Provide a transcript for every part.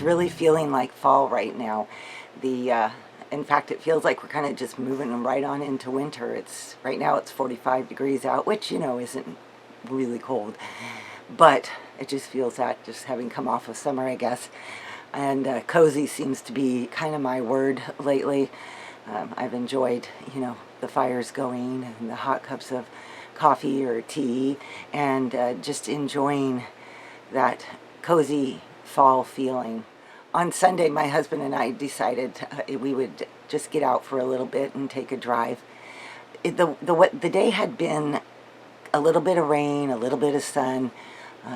Really feeling like fall right now. In fact, it feels like we're kind of just moving right on into winter. Right now it's 45 degrees out, which, you know, isn't really cold, but it just feels that, just having come off of summer, I guess. And cozy seems to be kind of my word lately. I've enjoyed, you know, the fires going and the hot cups of coffee or tea, and just enjoying that cozy fall feeling. On Sunday, my husband and I decided we would just get out for a little bit and take a drive. The day had been a little bit of rain, a little bit of sun,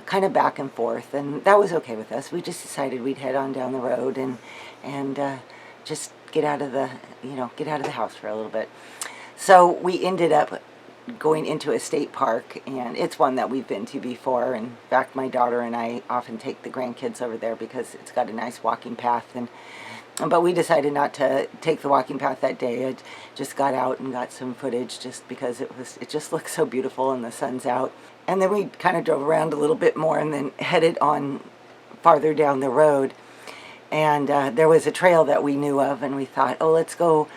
kind of back and forth, and that was okay with us. We just decided we'd head on down the road and just get out of the house for a little bit. So we ended up going into a state park, and it's one that we've been to before. In fact, my daughter and I often take the grandkids over there because it's got a nice walking path. But we decided not to take the walking path that day. I just got out and got some footage just because it just looks so beautiful and the sun's out. And then we kind of drove around a little bit more and then headed on farther down the road. And there was a trail that we knew of, and we thought, oh, let's go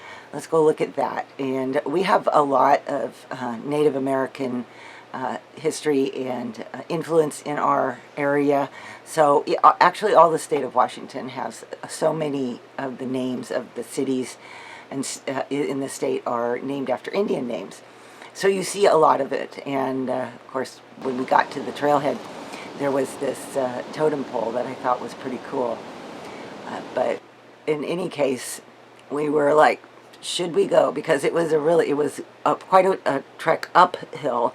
look at that. And we have a lot of Native American history and influence in our area. So actually all the state of Washington has so many of the names of the cities and in the state are named after Indian names. So you see a lot of it. And of course, when we got to the trailhead, there was this totem pole that I thought was pretty cool. But in any case, we were like, should we go? Because it was quite a trek uphill,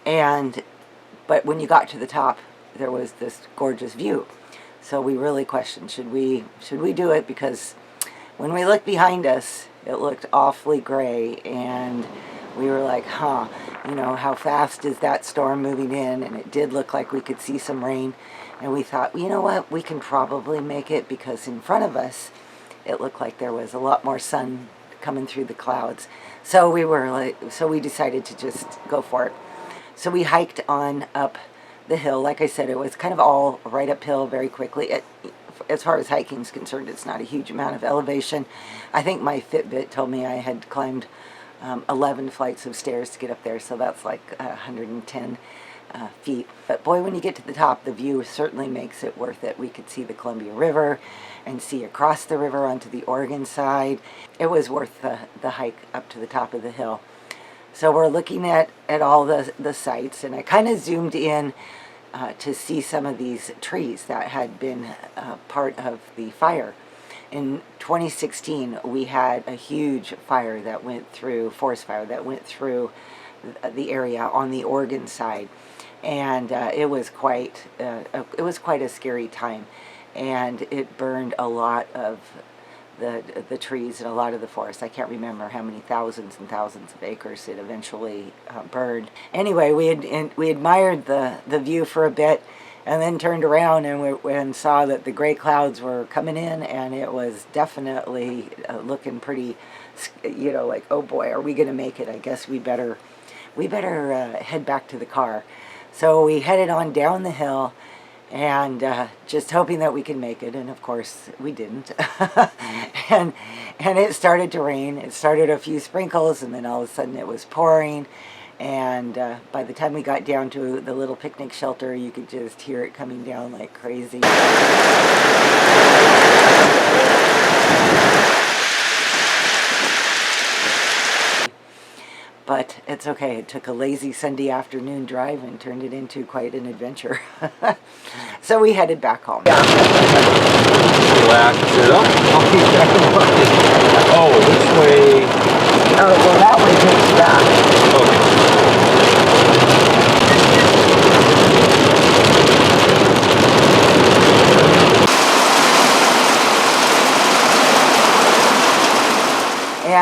but when you got to the top, there was this gorgeous view. So we really questioned, should we do it? Because when we looked behind us, it looked awfully gray, and we were like, you know, how fast is that storm moving in? And it did look like we could see some rain, and we thought, you know what, we can probably make it, because in front of us, it looked like there was a lot more sun coming through the clouds. So we decided to just go for it. So we hiked on up the hill. Like I said, it was kind of all right uphill very quickly. As far as hiking is concerned, it's not a huge amount of elevation. I think my Fitbit told me I had climbed 11 flights of stairs to get up there, so that's like 110 feet. But boy, when you get to the top, the view certainly makes it worth it. We could see the Columbia River and see across the river onto the Oregon side. It was worth the hike up to the top of the hill. So we're looking at all the sites, and I kind of zoomed in to see some of these trees that had been part of the fire. In 2016, we had a huge fire that went through, forest fire that went through the area on the Oregon side. And it was quite a scary time, and it burned a lot of the trees and a lot of the forest. I can't remember how many thousands and thousands of acres it eventually burned. Anyway, we admired the view for a bit, and then turned around and saw that the gray clouds were coming in, and it was definitely looking pretty, you know, like, oh boy, are we going to make it? I guess we better head back to the car. So we headed on down the hill, and just hoping that we could make it, and of course we didn't. and it started to rain. It started a few sprinkles, and then all of a sudden it was pouring. And by the time we got down to the little picnic shelter, you could just hear it coming down like crazy. But it's okay. It took a lazy Sunday afternoon drive and turned it into quite an adventure. So we headed back home. Relax it up. I'll keep checking. Oh, this way. Oh, well, that way takes back. Okay.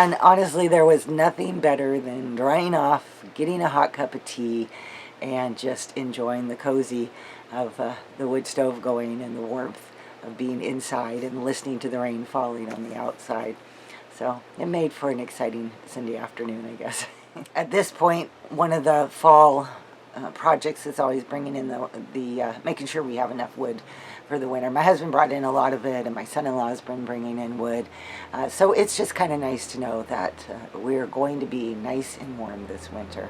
And honestly, there was nothing better than drying off, getting a hot cup of tea, and just enjoying the cozy of the wood stove going and the warmth of being inside and listening to the rain falling on the outside. So it made for an exciting Sunday afternoon, I guess. At this point, one of the fall projects is always bringing in the making sure we have enough wood for the winter. My husband brought in a lot of it, and my son-in-law has been bringing in wood. So it's just kind of nice to know that we're going to be nice and warm this winter.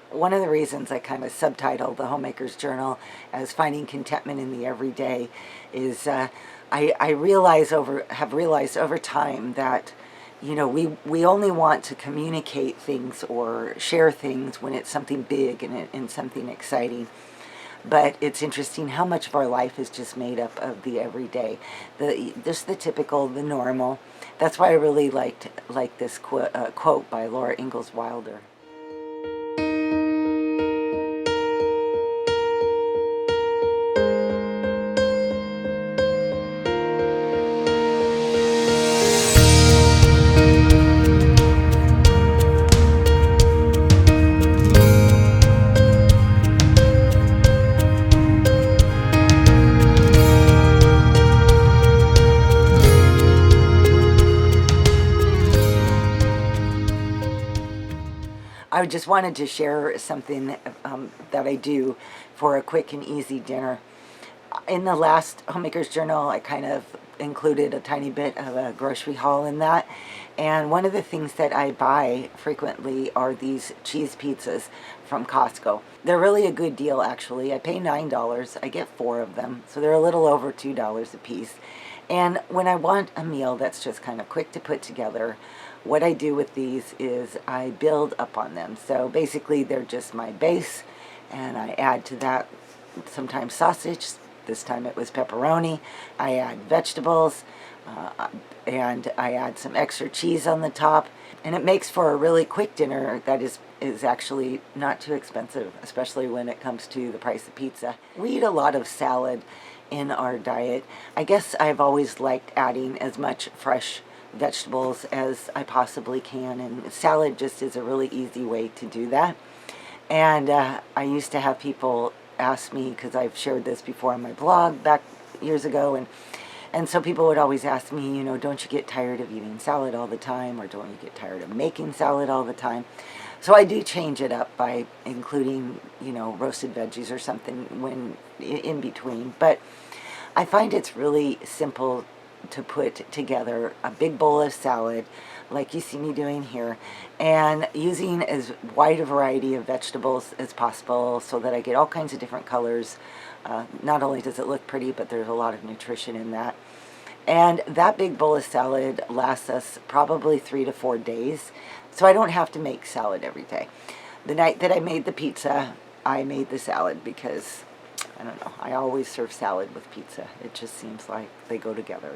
One of the reasons I kind of subtitled the Homemaker's Journal as Finding Contentment in the Everyday is I have realized over time that we only want to communicate things or share things when it's something big and something exciting. But it's interesting how much of our life is just made up of the everyday, just the typical, the normal. That's why I really like this quote by Laura Ingalls Wilder. I just wanted to share something that I do for a quick and easy dinner. In the last Homemaker's Journal, I kind of included a tiny bit of a grocery haul in that. And one of the things that I buy frequently are these cheese pizzas from Costco. They're really a good deal, actually. I pay $9. I get 4 of them, so they're a little over $2 a piece. And when I want a meal that's just kind of quick to put together, what I do with these is I build up on them. So basically they're just my base, and I add to that sometimes sausage. This time it was pepperoni. I add vegetables, and I add some extra cheese on the top. And it makes for a really quick dinner that is actually not too expensive, especially when it comes to the price of pizza. We eat a lot of salad in our diet. I guess I've always liked adding as much fresh vegetables as I possibly can, and salad just is a really easy way to do that. And I used to have people ask me, because I've shared this before on my blog back years ago, and so people would always ask me, don't you get tired of eating salad all the time, or don't you get tired of making salad all the time? So I do change it up by including, roasted veggies or something when in between. But I find it's really simple to put together a big bowl of salad like you see me doing here, and using as wide a variety of vegetables as possible so that I get all kinds of different colors. Not only does it look pretty, but there's a lot of nutrition in that. And that big bowl of salad lasts us probably 3 to 4 days, so I don't have to make salad every day. The night that I made the pizza, I made the salad because I don't know, I always serve salad with pizza. It just seems like they go together,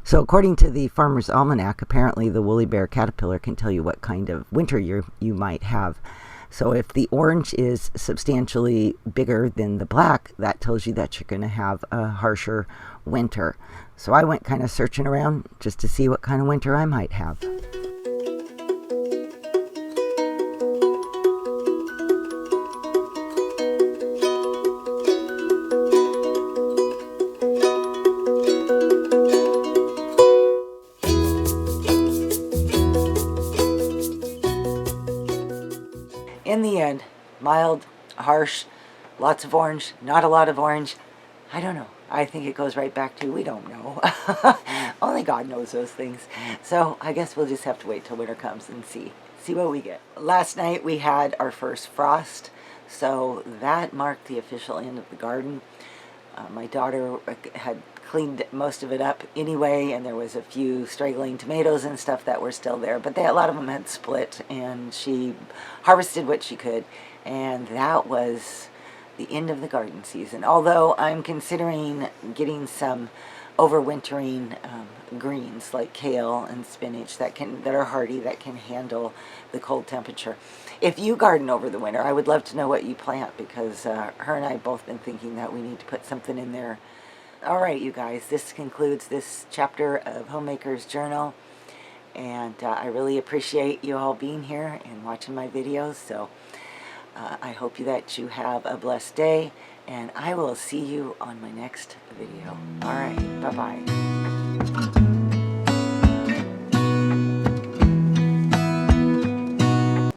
So according to the Farmer's Almanac, apparently the woolly bear caterpillar can tell you what kind of winter you might have. So if the orange is substantially bigger than the black, that tells you that you're going to have a harsher winter. So I went kind of searching around just to see what kind of winter I might have. In the end, mild, harsh, lots of orange, not a lot of orange. I don't know. I think it goes right back to we don't know. Only God knows those things. So I guess we'll just have to wait till winter comes and see what we get. Last night we had our first frost, so that marked the official end of the garden. My daughter had cleaned most of it up anyway, and there was a few straggling tomatoes and stuff that were still there, but a lot of them had split, and she harvested what she could, and that was the end of the garden season. Although I'm considering getting some overwintering greens like kale and spinach that are hardy, that can handle the cold temperature. If you garden over the winter, I would love to know what you plant, because her and I have both been thinking that we need to put something in there. All right, you guys, this concludes this chapter of Homemaker's Journal, And I really appreciate you all being here and watching my videos. So I hope that you have a blessed day, and I will see you on my next video. All right, bye-bye.